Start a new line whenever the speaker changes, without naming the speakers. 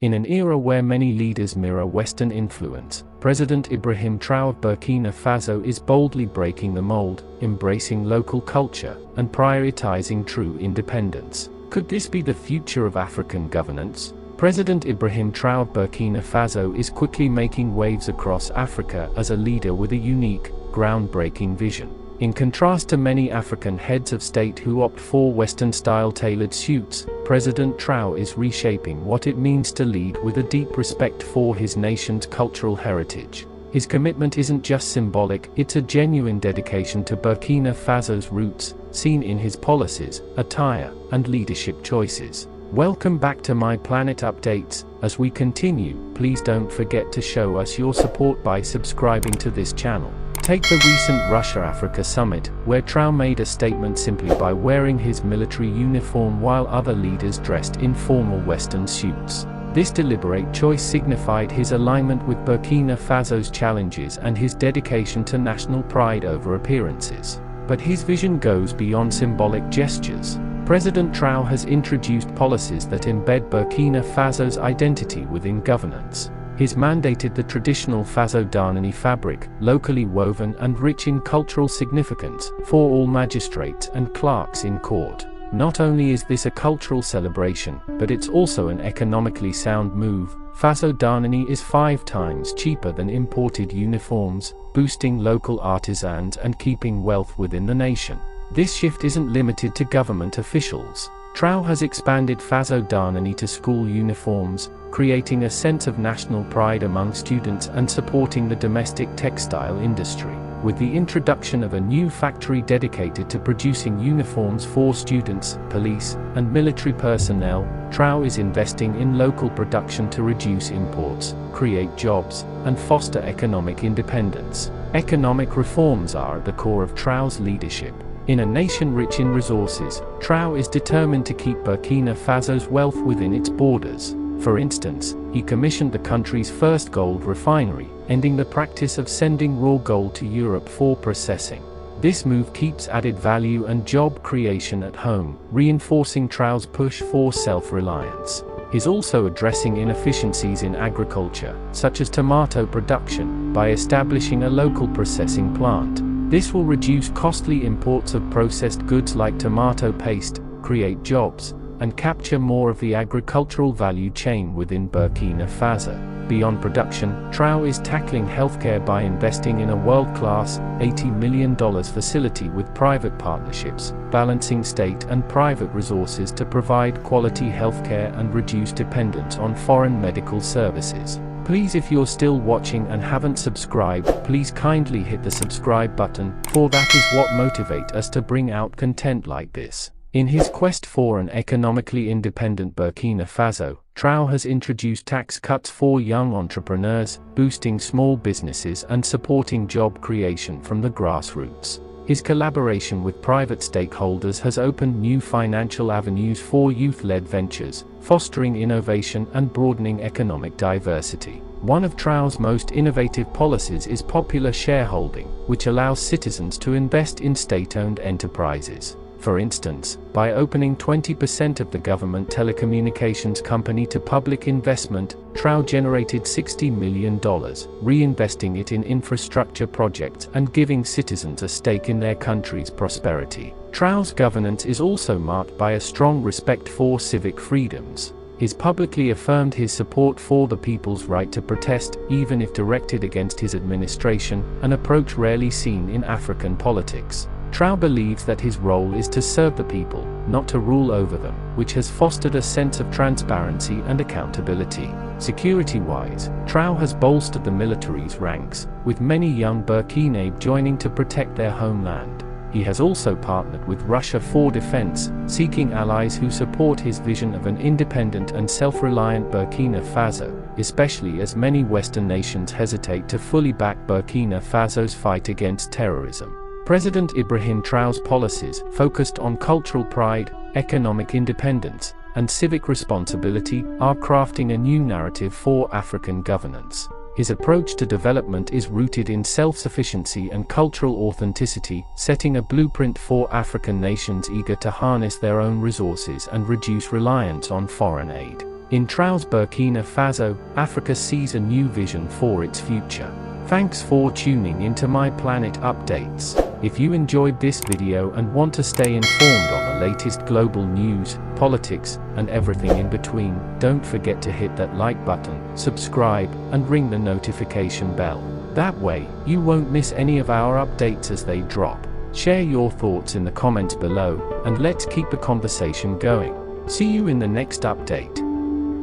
In an era where many leaders mirror Western influence, President Ibrahim Traore of Burkina Faso is boldly breaking the mold, embracing local culture, and prioritizing true independence. Could this be the future of African governance? President Ibrahim Traore of Burkina Faso is quickly making waves across Africa as a leader with a unique, groundbreaking vision. In contrast to many African heads of state who opt for Western-style tailored suits, President Traore is reshaping what it means to lead with a deep respect for his nation's cultural heritage. His commitment isn't just symbolic, it's a genuine dedication to Burkina Faso's roots, seen in his policies, attire, and leadership choices. Welcome back to My Planet Updates. As we continue, please don't forget to show us your support by subscribing to this channel. Take the recent Russia-Africa summit, where Traore made a statement simply by wearing his military uniform while other leaders dressed in formal Western suits. This deliberate choice signified his alignment with Burkina Faso's challenges and his dedication to national pride over appearances. But his vision goes beyond symbolic gestures. President Traore has introduced policies that embed Burkina Faso's identity within governance. He's mandated the traditional Faso Danani fabric, locally woven and rich in cultural significance, for all magistrates and clerks in court. Not only is this a cultural celebration, but it's also an economically sound move. Faso Danani is 5 times cheaper than imported uniforms, boosting local artisans and keeping wealth within the nation. This shift isn't limited to government officials. Traore has expanded Faso Danani to school uniforms, creating a sense of national pride among students and supporting the domestic textile industry. With the introduction of a new factory dedicated to producing uniforms for students, police, and military personnel, Traore is investing in local production to reduce imports, create jobs, and foster economic independence. Economic reforms are at the core of Traore's leadership. In a nation rich in resources, Traore is determined to keep Burkina Faso's wealth within its borders. For instance, he commissioned the country's first gold refinery, ending the practice of sending raw gold to Europe for processing. This move keeps added value and job creation at home, reinforcing Traore's push for self-reliance. He's also addressing inefficiencies in agriculture, such as tomato production, by establishing a local processing plant. This will reduce costly imports of processed goods like tomato paste, create jobs, and capture more of the agricultural value chain within Burkina Faso. Beyond production, Traore is tackling healthcare by investing in a world-class, $80 million facility with private partnerships, balancing state and private resources to provide quality healthcare and reduce dependence on foreign medical services. Please, if you're still watching and haven't subscribed, please kindly hit the subscribe button, for that is what motivates us to bring out content like this. In his quest for an economically independent Burkina Faso, Traore has introduced tax cuts for young entrepreneurs, boosting small businesses and supporting job creation from the grassroots. His collaboration with private stakeholders has opened new financial avenues for youth-led ventures, fostering innovation and broadening economic diversity. One of Traore's most innovative policies is popular shareholding, which allows citizens to invest in state-owned enterprises. For instance, by opening 20% of the government telecommunications company to public investment, Traore generated $60 million, reinvesting it in infrastructure projects and giving citizens a stake in their country's prosperity. Traore's governance is also marked by a strong respect for civic freedoms. He's publicly affirmed his support for the people's right to protest, even if directed against his administration, an approach rarely seen in African politics. Traore believes that his role is to serve the people, not to rule over them, which has fostered a sense of transparency and accountability. Security-wise, Traore has bolstered the military's ranks, with many young Burkinabé joining to protect their homeland. He has also partnered with Russia for defense, seeking allies who support his vision of an independent and self-reliant Burkina Faso, especially as many Western nations hesitate to fully back Burkina Faso's fight against terrorism. President Ibrahim Traore's policies, focused on cultural pride, economic independence, and civic responsibility, are crafting a new narrative for African governance. His approach to development is rooted in self-sufficiency and cultural authenticity, setting a blueprint for African nations eager to harness their own resources and reduce reliance on foreign aid. In Traore's Burkina Faso, Africa sees a new vision for its future. Thanks for tuning into my Planet Updates. If you enjoyed this video and want to stay informed on the latest global news, politics, and everything in between, don't forget to hit that like button, subscribe, and ring the notification bell. That way, you won't miss any of our updates as they drop. Share your thoughts in the comments below, and let's keep the conversation going. See you in the next update.